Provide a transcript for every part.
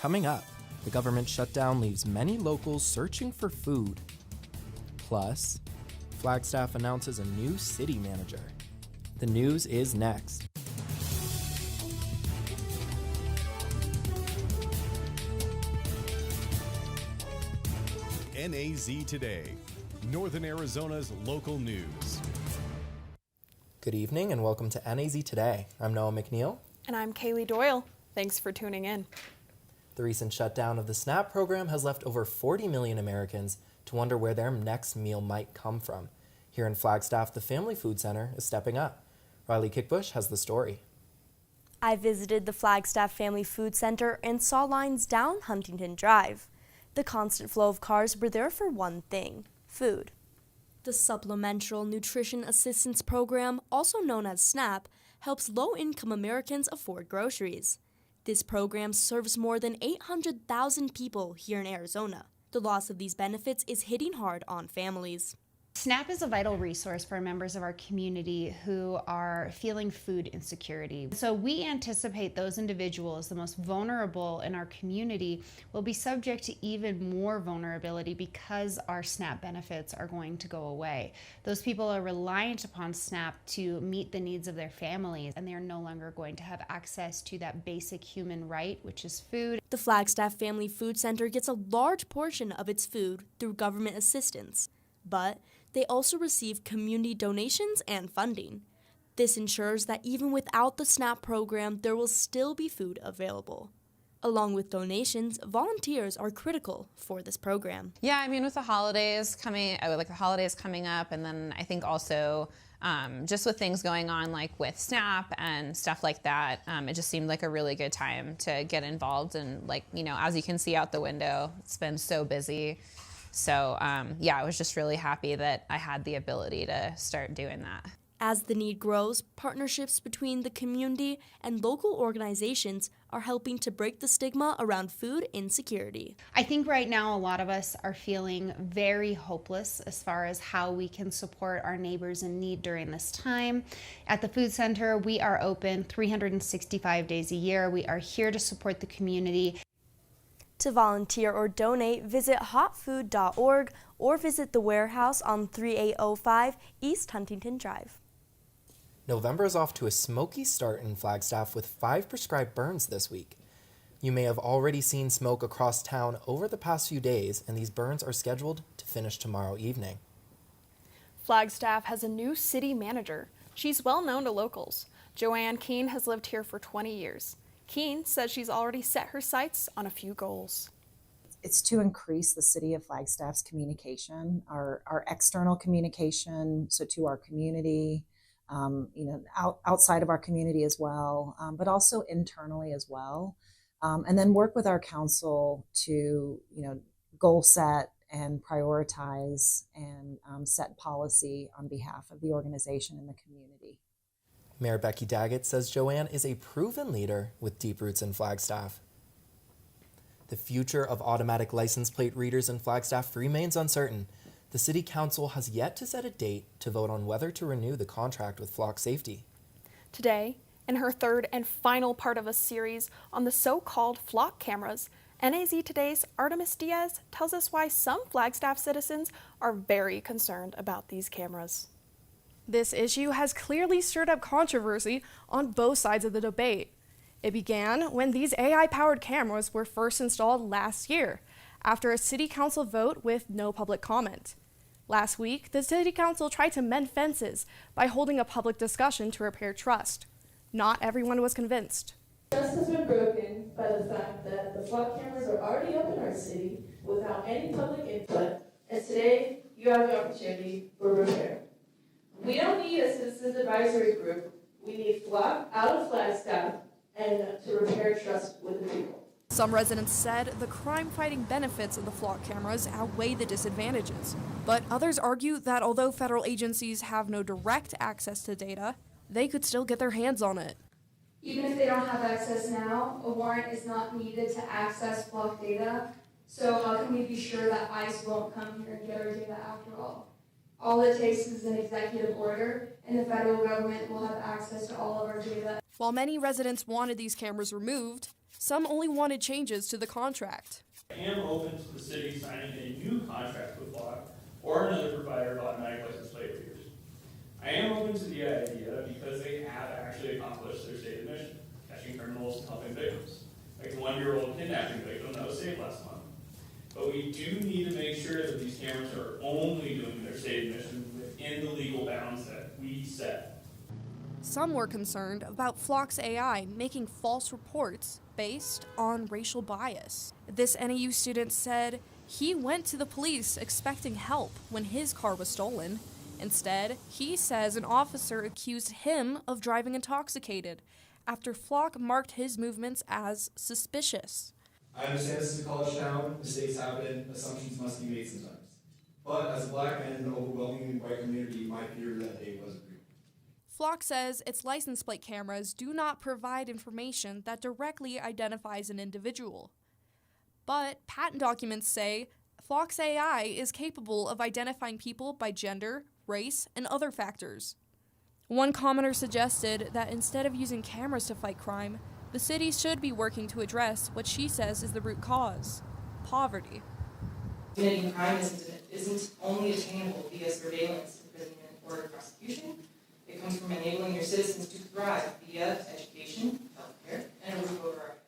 Coming up, the government shutdown leaves many locals searching for food. Plus, Flagstaff announces a new city manager. The news is next. NAZ Today, Northern Arizona's local news. Good evening and welcome to NAZ Today. I'm Noah McNeil. And I'm Kaylee Doyle. Thanks for tuning in. The recent shutdown of the SNAP program has left over 40 million Americans to wonder where their next meal might come from. Here in Flagstaff, the Family Food Center is stepping up. Riley Kickbush has the story. I visited the Flagstaff Family Food Center and saw lines down Huntington Drive. The constant flow of cars were there for one thing: food. The Supplemental Nutrition Assistance Program, also known as SNAP, helps low-income Americans afford groceries. This program serves more than 800,000 people here in Arizona. The loss of these benefits is hitting hard on families. SNAP is a vital resource for members of our community who are feeling food insecurity. So we anticipate those individuals, the most vulnerable in our community, will be subject to even more vulnerability because our SNAP benefits are going to go away. Those people are reliant upon SNAP to meet the needs of their families, and they are no longer going to have access to that basic human right, which is food. The Flagstaff Family Food Center gets a large portion of its food through government assistance, but they also receive community donations and funding. This ensures that even without the SNAP program, there will still be food available. Along with donations, volunteers are critical for this program. Yeah, I mean, with the holidays coming up, and then I think also just with things going on like with SNAP and stuff like that, it just seemed like a really good time to get involved. And as you can see out the window, it's been so busy. So I was just really happy that I had the ability to start doing that. As the need grows, partnerships between the community and local organizations are helping to break the stigma around food insecurity. I think right now a lot of us are feeling very hopeless as far as how we can support our neighbors in need during this time. At the Food Center, we are open 365 days a year. We are here to support the community. To volunteer or donate, visit hotfood.org or visit the warehouse on 3805 East Huntington Drive. November is off to a smoky start in Flagstaff with 5 prescribed burns this week. You may have already seen smoke across town over the past few days, and these burns are scheduled to finish tomorrow evening. Flagstaff has a new city manager. She's well known to locals. Joanne Keene has lived here for 20 years. Keene says she's already set her sights on a few goals. It's to increase the city of Flagstaff's communication, our external communication, so to our community, outside of our community as well, but also internally as well, and then work with our council to, goal set and prioritize and set policy on behalf of the organization and the community. Mayor Becky Daggett says Joanne is a proven leader with deep roots in Flagstaff. The future of automatic license plate readers in Flagstaff remains uncertain. The City Council has yet to set a date to vote on whether to renew the contract with Flock Safety. Today, in her third and final part of a series on the so-called flock cameras, NAZ Today's Artemis Diaz tells us why some Flagstaff citizens are very concerned about these cameras. This issue has clearly stirred up controversy on both sides of the debate. It began when these AI-powered cameras were first installed last year, after a city council vote with no public comment. Last week, the city council tried to mend fences by holding a public discussion to repair trust. Not everyone was convinced. Trust has been broken by the fact that the flock cameras are already up in our city without any public input, and today you have the opportunity for repair. We don't need a citizens advisory group. We need Flock out of Flagstaff and to repair trust with the people. Some residents said the crime-fighting benefits of the flock cameras outweigh the disadvantages. But others argue that although federal agencies have no direct access to data, they could still get their hands on it. Even if they don't have access now, a warrant is not needed to access flock data. So how can we be sure that ICE won't come here and get our data after all? All it takes is an executive order, and the federal government will have access to all of our data. While many residents wanted these cameras removed, Some only wanted changes to the contract. I am open to the city signing a new contract with Flock or another provider of automatic license plate readers. I am open to the idea because they have actually accomplished their stated mission, catching criminals and helping victims, like the 1-year-old kidnapping victim that was saved last month. But we do need to make sure that these cameras are only doing their stated mission within the legal bounds that we set. Some were concerned about Flock's AI making false reports based on racial bias. This NAU student said he went to the police expecting help when his car was stolen. Instead, he says an officer accused him of driving intoxicated after Flock marked his movements as suspicious. I understand this is a college town, mistakes happen, assumptions must be made sometimes. But as a black man in an overwhelmingly white community, my fear that day wasn't real. Flock says its license plate cameras do not provide information that directly identifies an individual. But patent documents say Flock's AI is capable of identifying people by gender, race, and other factors. One commenter suggested that instead of using cameras to fight crime, the city should be working to address what she says is the root cause: poverty. Mitigating crime isn't only attainable via surveillance, imprisonment, or prosecution. It comes from enabling your citizens to thrive via education, healthcare, and a roof over our heads.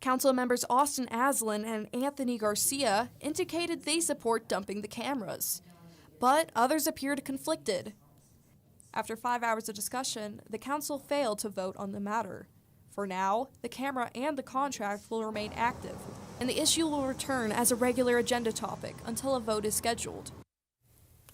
Council members Austin Aslan and Anthony Garcia indicated they support dumping the cameras, but others appeared conflicted. After 5 hours of discussion, the council failed to vote on the matter. For now, the camera and the contract will remain active, and the issue will return as a regular agenda topic until a vote is scheduled.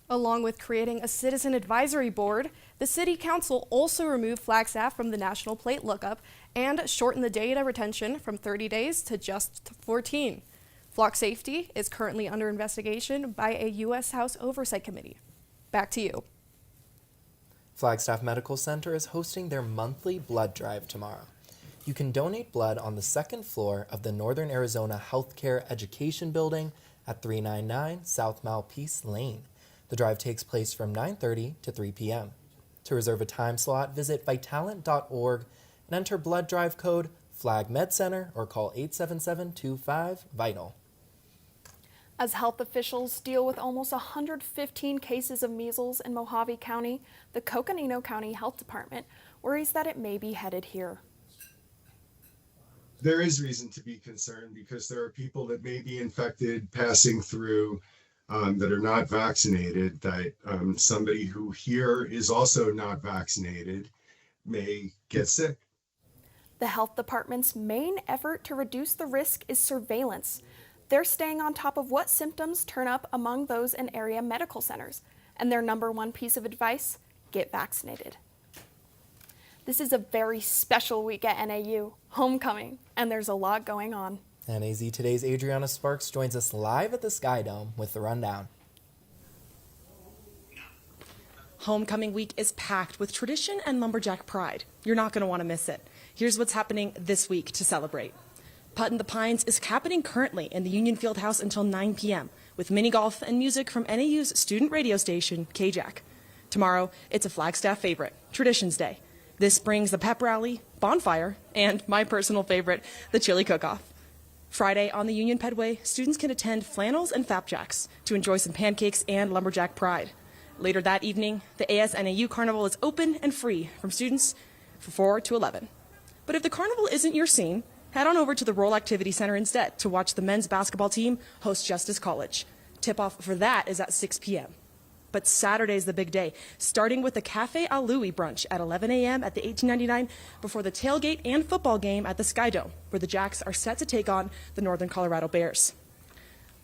Along with creating a citizen advisory board, the City Council also removed Flagstaff from the national plate lookup and shortened the data retention from 30 days to just 14. Flock safety is currently under investigation by a U.S. House Oversight Committee. Back to you. Flagstaff Medical Center is hosting their monthly blood drive tomorrow. You can donate blood on the second floor of the Northern Arizona Healthcare Education Building at 399 South Malpeace Lane. The drive takes place from 9:30 to 3 p.m. To reserve a time slot, visit Vitalant.org and enter blood drive code FLAGMedCenter or call 877-25-VITAL. As health officials deal with almost 115 cases of measles in Mojave County, the Coconino County Health Department worries that it may be headed here. There is reason to be concerned because there are people that may be infected passing through that are not vaccinated, that somebody who here is also not vaccinated may get sick. The health department's main effort to reduce the risk is surveillance. They're staying on top of what symptoms turn up among those in area medical centers. And their number one piece of advice: get vaccinated. This is a very special week at NAU, homecoming, and there's a lot going on. NAZ Today's Adriana Sparks joins us live at the Sky Dome with the rundown. Homecoming week is packed with tradition and lumberjack pride. You're not going to want to miss it. Here's what's happening this week to celebrate. Putt in the Pines is happening currently in the Union Fieldhouse until 9 p.m. with mini golf and music from NAU's student radio station, KJAC. Tomorrow, it's a Flagstaff favorite, Traditions Day. This brings the pep rally, bonfire, and my personal favorite, the chili cook-off. Friday on the Union Pedway, students can attend flannels and flapjacks to enjoy some pancakes and lumberjack pride. Later that evening, the ASNAU Carnival is open and free from students from 4 to 11. But if the carnival isn't your scene, head on over to the Roll Activity Center instead to watch the men's basketball team host Justice College. Tip-off for that is at 6 p.m. But Saturday's the big day, starting with the Cafe Al Louie brunch at 11 a.m. at the 1899 before the tailgate and football game at the Sky Dome, where the Jacks are set to take on the Northern Colorado Bears.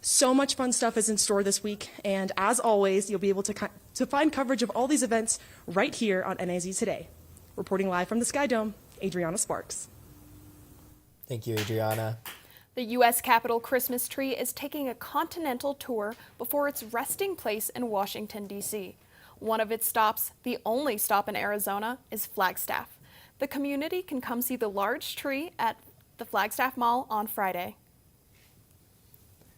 So much fun stuff is in store this week, and as always, you'll be able to find coverage of all these events right here on NAZ Today. Reporting live from the Sky Dome, Adriana Sparks. Thank you, Adriana. The U.S. Capitol Christmas tree is taking a continental tour before its resting place in Washington, D.C. One of its stops, the only stop in Arizona, is Flagstaff. The community can come see the large tree at the Flagstaff Mall on Friday.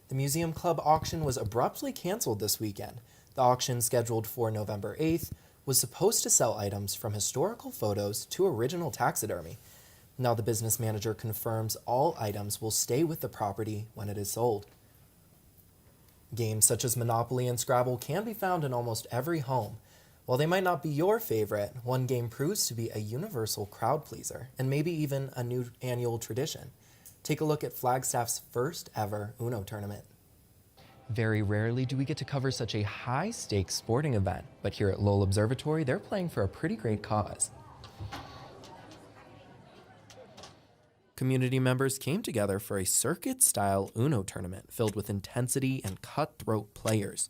The Museum Club auction was abruptly canceled this weekend. The auction, scheduled for November 8th, was supposed to sell items from historical photos to original taxidermy. Now the business manager confirms all items will stay with the property when it is sold. Games such as Monopoly and Scrabble can be found in almost every home. While they might not be your favorite, one game proves to be a universal crowd pleaser and maybe even a new annual tradition. Take a look at Flagstaff's first ever Uno tournament. Very rarely do we get to cover such a high-stakes sporting event, but here at Lowell Observatory, they're playing for a pretty great cause. Community members came together for a circuit-style Uno tournament filled with intensity and cutthroat players.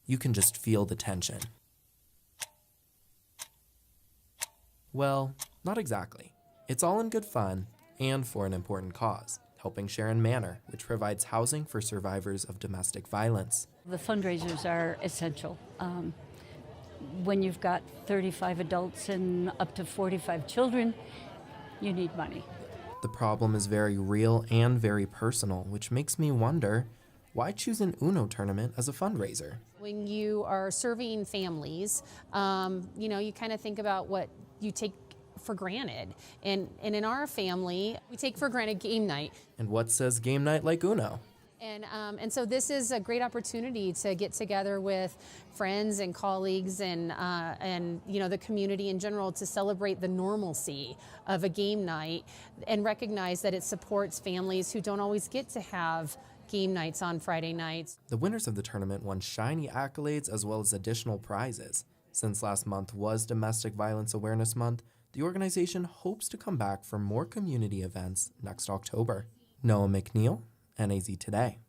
You can just feel the tension. Well, not exactly. It's all in good fun and for an important cause, helping Sharon Manor, which provides housing for survivors of domestic violence. The fundraisers are essential. When you've got 35 adults and up to 45 children, you need money. The problem is very real and very personal, which makes me wonder, why choose an Uno tournament as a fundraiser? When you are serving families, you kind of think about what you take for granted. And in our family, we take for granted game night. And what says game night like Uno? And so this is a great opportunity to get together with friends and colleagues and the community in general to celebrate the normalcy of a game night and recognize that it supports families who don't always get to have game nights on Friday nights. The winners of the tournament won shiny accolades as well as additional prizes. Since last month was Domestic Violence Awareness Month, the organization hopes to come back for more community events next October. Noah McNeil, NAZ Today.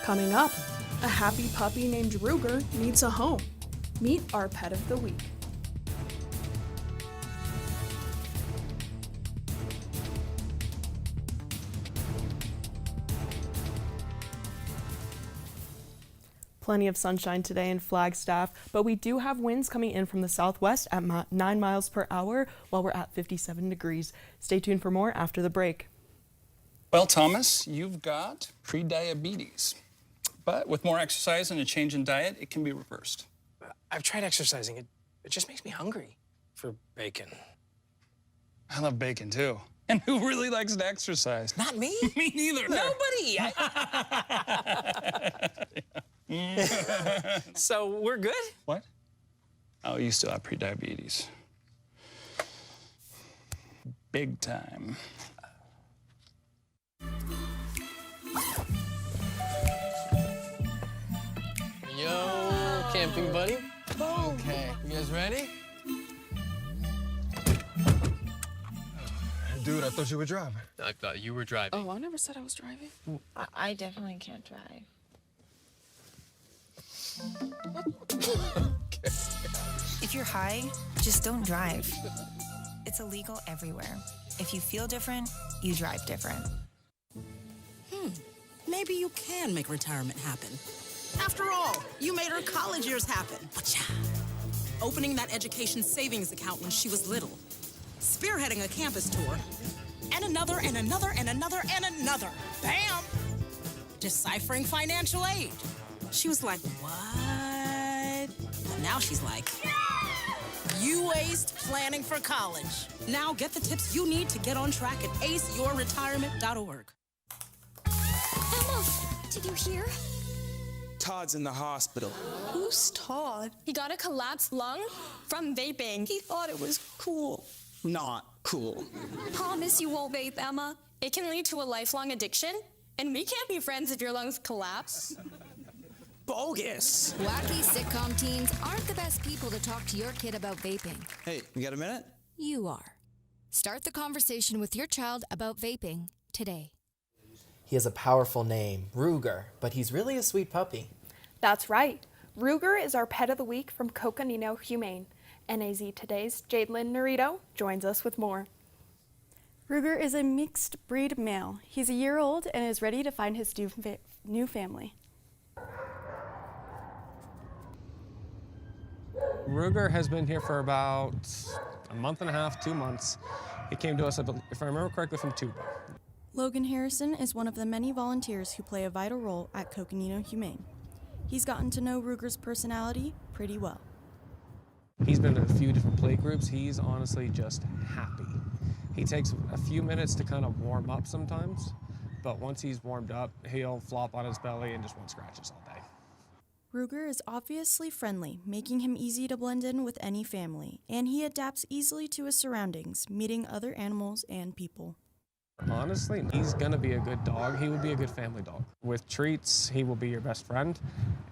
Coming up, a happy puppy named Ruger needs a home. Meet our pet of the week. Plenty of sunshine today in Flagstaff, but we do have winds coming in from the southwest at 9 miles per hour while we're at 57 degrees. Stay tuned for more after the break. Well, Thomas, you've got pre-diabetes, but with more exercise and a change in diet, it can be reversed. I've tried exercising. It just makes me hungry for bacon. I love bacon, too. And who really likes to exercise? Not me. Me neither. Nobody. So we're good? What? Oh, you still have pre-diabetes. Big time. Yo, camping buddy. Okay, you guys ready? Dude, I thought you were driving. I thought you were driving. Oh, I never said I was driving. I definitely can't drive. If you're high, just don't drive. It's illegal everywhere. If you feel different, you drive different. Maybe you can make retirement happen. After all, you made her college years happen. Opening that education savings account when she was little. Spearheading a campus tour. And another, and another, and another, and another. Bam! Deciphering financial aid. She was like, what? But now she's like, you aced planning for college. Now get the tips you need to get on track at aceyourretirement.org. Emma, did you hear? Todd's in the hospital. Who's Todd? He got a collapsed lung from vaping. He thought it was cool. Not cool. Promise you won't vape, Emma. It can lead to a lifelong addiction, and we can't be friends if your lungs collapse. Bogus. Wacky sitcom teens aren't the best people to talk to your kid about vaping. Hey, you got a minute? You are. Start the conversation with your child about vaping today. He has a powerful name, Ruger, but he's really a sweet puppy. That's right. Ruger is our pet of the week from Coconino Humane. NAZ Today's Jadelyn Norito joins us with more. Ruger is a mixed breed male. He's a year old and is ready to find his new family. Ruger has been here for about a month and a half, 2 months. He came to us, if I remember correctly, from Tuba. Logan Harrison is one of the many volunteers who play a vital role at Coconino Humane. He's gotten to know Ruger's personality pretty well. He's been in a few different play groups. He's honestly just happy. He takes a few minutes to kind of warm up sometimes, but once he's warmed up, he'll flop on his belly and just want scratches all day. Ruger is obviously friendly, making him easy to blend in with any family, and he adapts easily to his surroundings, meeting other animals and people. Honestly, he's gonna be a good dog. He would be a good family dog. With treats, he will be your best friend,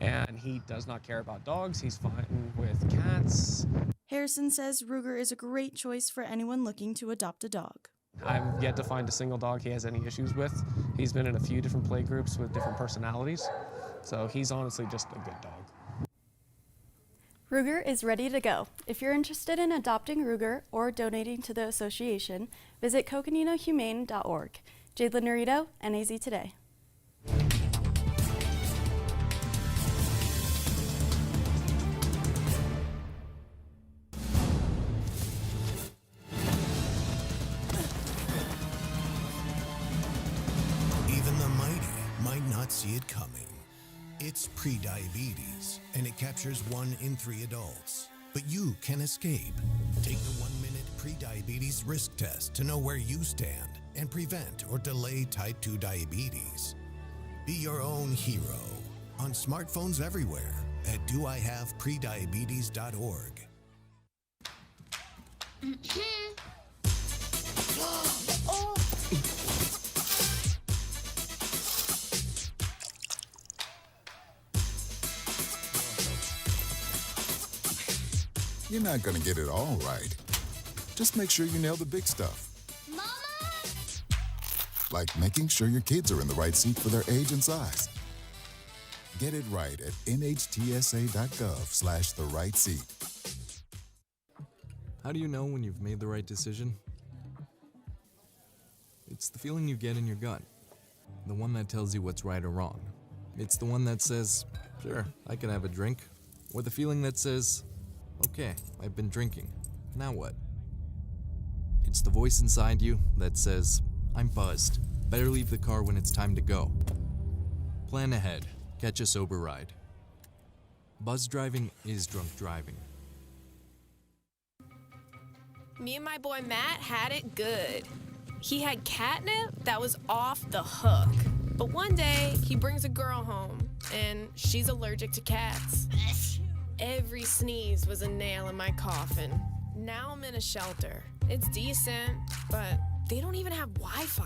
and he does not care about dogs. He's fine with cats. Harrison says Ruger is a great choice for anyone looking to adopt a dog. I've yet to find a single dog he has any issues with. He's been in a few different play groups with different personalities, so he's honestly just a good dog. Ruger is ready to go. If you're interested in adopting Ruger or donating to the association, visit coconinohumane.org. Jadlyn Norito, NAZ Today. Even the mighty might not see it coming. It's prediabetes, and it captures 1 in 3 adults. But you can escape. Take the 1-minute prediabetes risk test to know where you stand and prevent or delay type 2 diabetes. Be your own hero on smartphones everywhere at doihaveprediabetes.org. You're not gonna get it all right. Just make sure you nail the big stuff. Mama! Like making sure your kids are in the right seat for their age and size. Get it right at nhtsa.gov/the-right-seat. How do you know when you've made the right decision? It's the feeling you get in your gut. The one that tells you what's right or wrong. It's the one that says, sure, I can have a drink. Or the feeling that says, okay, I've been drinking. Now what? It's the voice inside you that says, I'm buzzed. Better leave the car when it's time to go. Plan ahead. Catch a sober ride. Buzz driving is drunk driving. Me and my boy Matt had it good. He had catnip that was off the hook. But one day, he brings a girl home, and she's allergic to cats. Every sneeze was a nail in my coffin. Now I'm in a shelter. It's decent, but they don't even have Wi-Fi.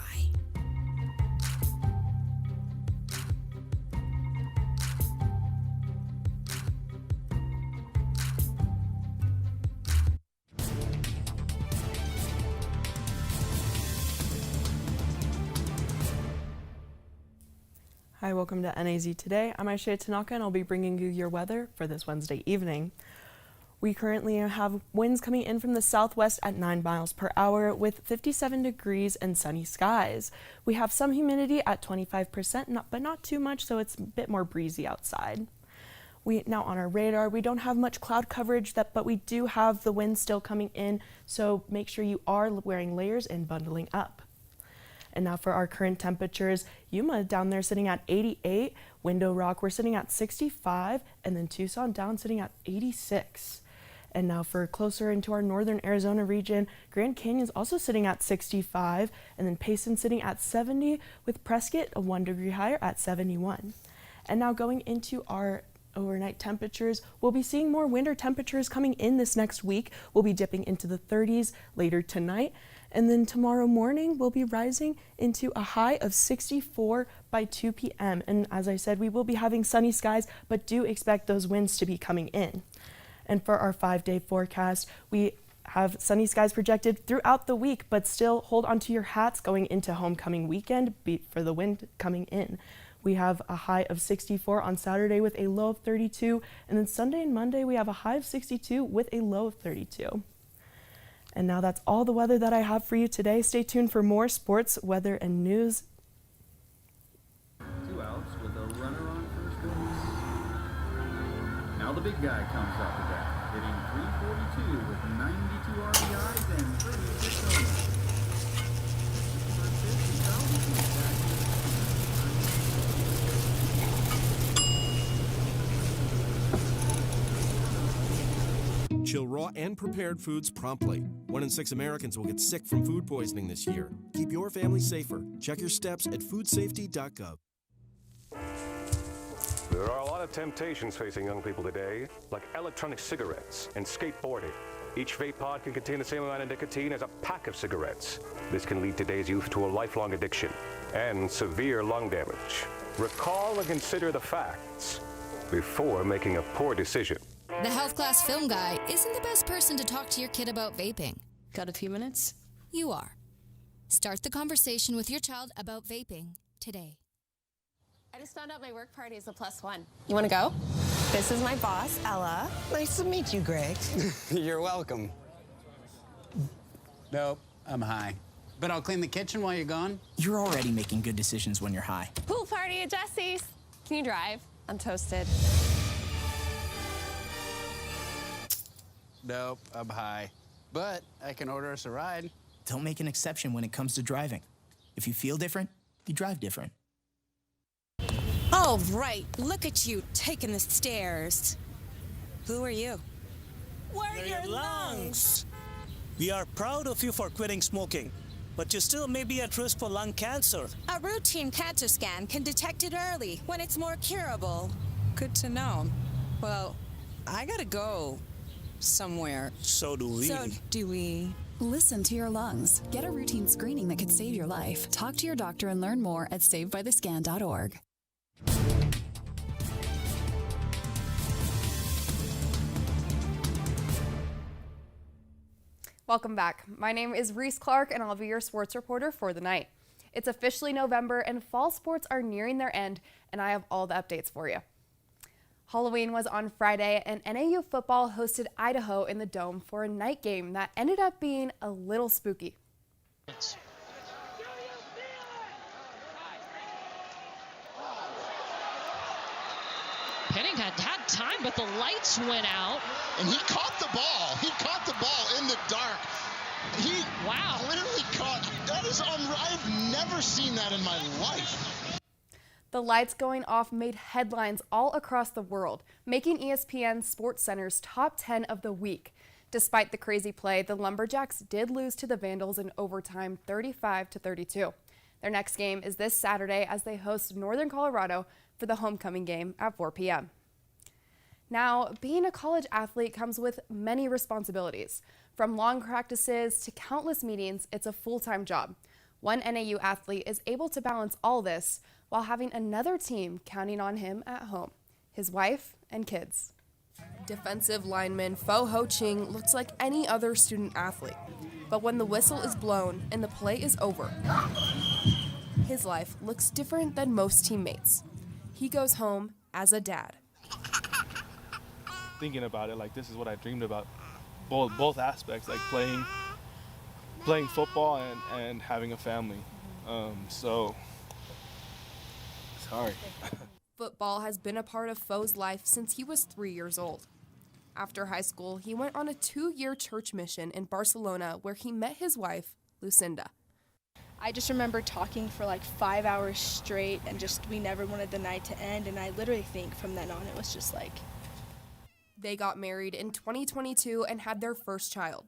Hi, welcome to NAZ Today. I'm Aisha Tanaka and I'll be bringing you your weather for this Wednesday evening. We currently have winds coming in from the southwest at 9 miles per hour with 57 degrees and sunny skies. We have some humidity at 25%, but not too much, so it's a bit more breezy outside. Now on our radar, we don't have much cloud coverage, but we do have the wind still coming in, so make sure you are wearing layers and bundling up. And now for our current temperatures, Yuma down there sitting at 88, Window Rock we're sitting at 65, and then Tucson down sitting at 86. And now for closer into our northern Arizona region, Grand Canyon's also sitting at 65, and then Payson sitting at 70, with Prescott a 1 degree higher at 71. And now going into our overnight temperatures, we'll be seeing more winter temperatures coming in this next week. We'll be dipping into the 30s later tonight. And then tomorrow morning, we'll be rising into a high of 64 by 2 p.m. And as I said, we will be having sunny skies, but do expect those winds to be coming in. And for our 5-day forecast, we have sunny skies projected throughout the week, but still hold onto your hats going into homecoming weekend for the wind coming in. We have a high of 64 on Saturday with a low of 32. And then Sunday and Monday, we have a high of 62 with a low of 32. And now that's all the weather that I have for you today. Stay tuned for more sports, weather, and news. 2 outs with a runner on first base. Now the big guy comes up to bat, hitting .342 with 92 RBIs and 36 homers. Chill raw and prepared foods promptly. 1 in 6 Americans will get sick from food poisoning this year. Keep your family safer. Check your steps at foodsafety.gov. There are a lot of temptations facing young people today, like electronic cigarettes and skateboarding. Each vape pod can contain the same amount of nicotine as a pack of cigarettes. This can lead today's youth to a lifelong addiction and severe lung damage. Recall and consider the facts before making a poor decision. The health class film guy isn't the best person to talk to your kid about vaping. Got a few minutes? You are. Start the conversation with your child about vaping today. I just found out my work party is a +1. You want to go? This is my boss, Ella. Nice to meet you, Greg. You're welcome. Nope, I'm high. But I'll clean the kitchen while you're gone. You're already making good decisions when you're high. Pool party at Jesse's. Can you drive? I'm toasted. Nope, I'm high. But I can order us a ride. Don't make an exception when it comes to driving. If you feel different, you drive different. All right, look at you taking the stairs. Who are you? We're your lungs. We are proud of you for quitting smoking, but you still may be at risk for lung cancer. A routine cancer scan can detect it early when it's more curable. Good to know. Well, I gotta go somewhere. So do we. Listen to your lungs. Get a routine screening that could save your life. Talk to your doctor and learn more at savedbythescan.org. Welcome back. My name is Reese Clark, and I'll be your sports reporter for the night. It's officially November, and fall sports are nearing their end, and I have all the updates for you. Halloween was on Friday, and NAU football hosted Idaho in the Dome for a night game that ended up being a little spooky. Penning had time, but the lights went out. And he caught the ball. He caught the ball in the dark. He literally caught. That is I've never seen that in my life. The lights going off made headlines all across the world, making ESPN SportsCenter's top 10 of the week. Despite the crazy play, the Lumberjacks did lose to the Vandals in overtime 35-32. Their next game is this Saturday as they host Northern Colorado for the homecoming game at 4 p.m. Now, being a college athlete comes with many responsibilities. From long practices to countless meetings, it's a full-time job. One NAU athlete is able to balance all this while having another team counting on him at home, his wife and kids. Defensive lineman Fo Ho Ching looks like any other student athlete. But when the whistle is blown and the play is over, his life looks different than most teammates. He goes home as a dad. Thinking about it, like this is what I dreamed about. Both aspects, like playing football and having a family. So it's hard. Football has been a part of Fo's life since he was 3 years old. After high school, he went on a 2-year church mission in Barcelona where he met his wife, Lucinda. I just remember talking for like 5 hours straight and we never wanted the night to end, and I literally think from then on it was just like... They got married in 2022 and had their first child.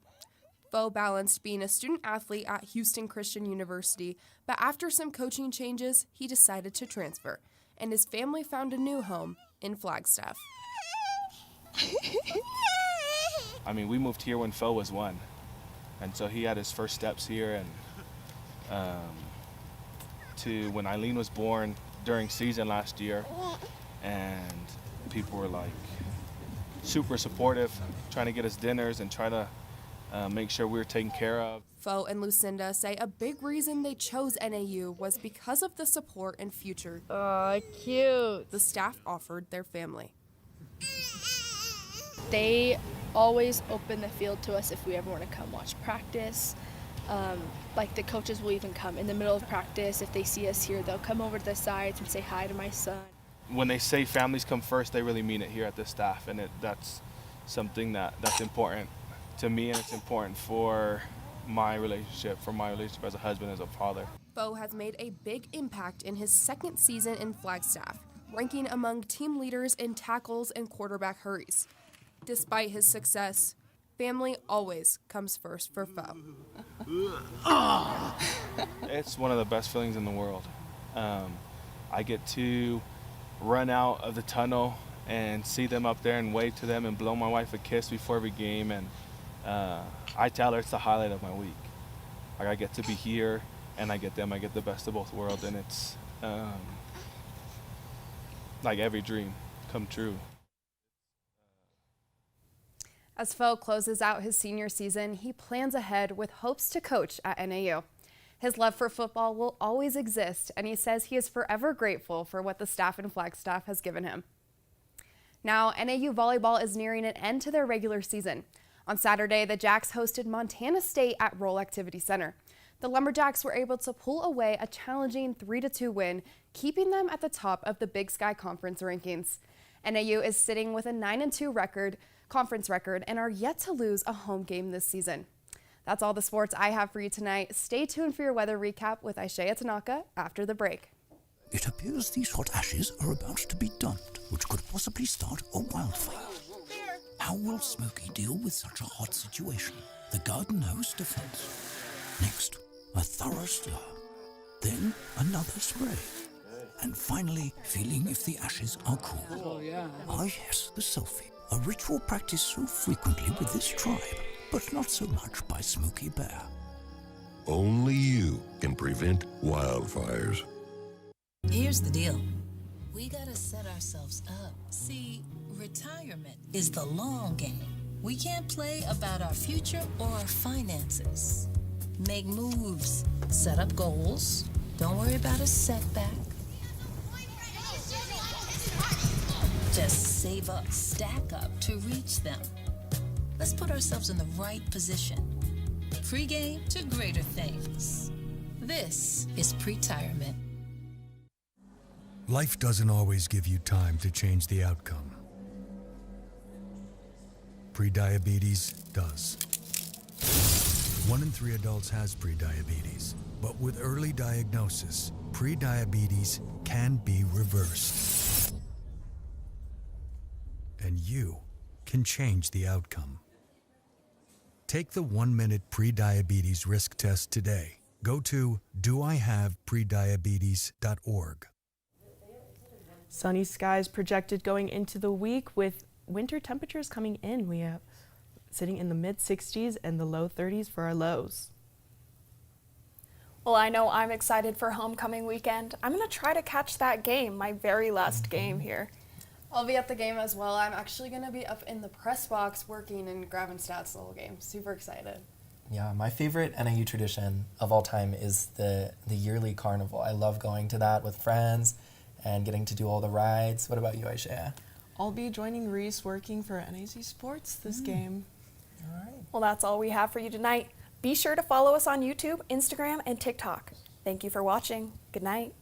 Fo balanced being a student athlete at Houston Christian University, but after some coaching changes, he decided to transfer, and his family found a new home in Flagstaff. I mean, we moved here when Fo was 1, and so he had his first steps here, and to when Eileen was born during season last year, and people were like super supportive, trying to get us dinners and try to make sure we were taken care of. Fo and Lucinda say a big reason they chose NAU was because of the support and future cute the staff offered their family. They always open the field to us if we ever want to come watch practice. Like the coaches will even come in the middle of practice. If they see us here, they'll come over to the sides and say hi to my son. When they say families come first, they really mean it here at the staff, and that's something that's important to me, and it's important for my relationship as a husband, as a father. Fo has made a big impact in his second season in Flagstaff, ranking among team leaders in tackles and quarterback hurries. Despite his success, family always comes first for Foe. It's one of the best feelings in the world. I get to run out of the tunnel and see them up there and wave to them and blow my wife a kiss before every game, and I tell her it's the highlight of my week. Like, I get to be here and I get them. I get the best of both worlds, and it's like every dream come true. As Foe closes out his senior season, he plans ahead with hopes to coach at NAU. His love for football will always exist, and he says he is forever grateful for what the staff and Flagstaff has given him. Now, NAU volleyball is nearing an end to their regular season. On Saturday, the Jacks hosted Montana State at Roll Activity Center. The Lumberjacks were able to pull away a challenging 3-2 win, keeping them at the top of the Big Sky Conference rankings. NAU is sitting with a 9-2 conference record and are yet to lose a home game this season. That's all the sports I have for you tonight. Stay tuned for your weather recap with Aishaya Tanaka after the break. It appears these hot ashes are about to be dumped, which could possibly start a wildfire. How will Smokey deal with such a hot situation? The garden hose defense. Next, a thorough stir. Then another spray. And finally, feeling if the ashes are cool. Oh, yeah. Ah, yes, the selfie. A ritual practiced so frequently with this tribe, but not so much by Smokey Bear. Only you can prevent wildfires. Here's the deal. We gotta set ourselves up. See, retirement is the long game. We can't play about our future or our finances. Make moves, set up goals. Don't worry about a setback. Just save up, stack up to reach them. Let's put ourselves in the right position. Pre-game to greater things. This is pre-tirement. Life doesn't always give you time to change the outcome. Prediabetes does. 1 in 3 adults has prediabetes, but with early diagnosis, prediabetes can be reversed. And you can change the outcome. Take the 1-minute prediabetes risk test today. Go to doihaveprediabetes.org. Sunny skies projected going into the week with winter temperatures coming in. We have sitting in the mid-60s and the low 30s for our lows. Well, I know I'm excited for homecoming weekend. I'm going to try to catch that game, my very last game here. I'll be at the game as well. I'm actually going to be up in the press box working in Gravenstadt's little game. Super excited. Yeah, my favorite NAU tradition of all time is the yearly carnival. I love going to that with friends and getting to do all the rides. What about you, Aishaya? I'll be joining Reese working for NAZ Sports this game. All right. Well, that's all we have for you tonight. Be sure to follow us on YouTube, Instagram, and TikTok. Thank you for watching. Good night.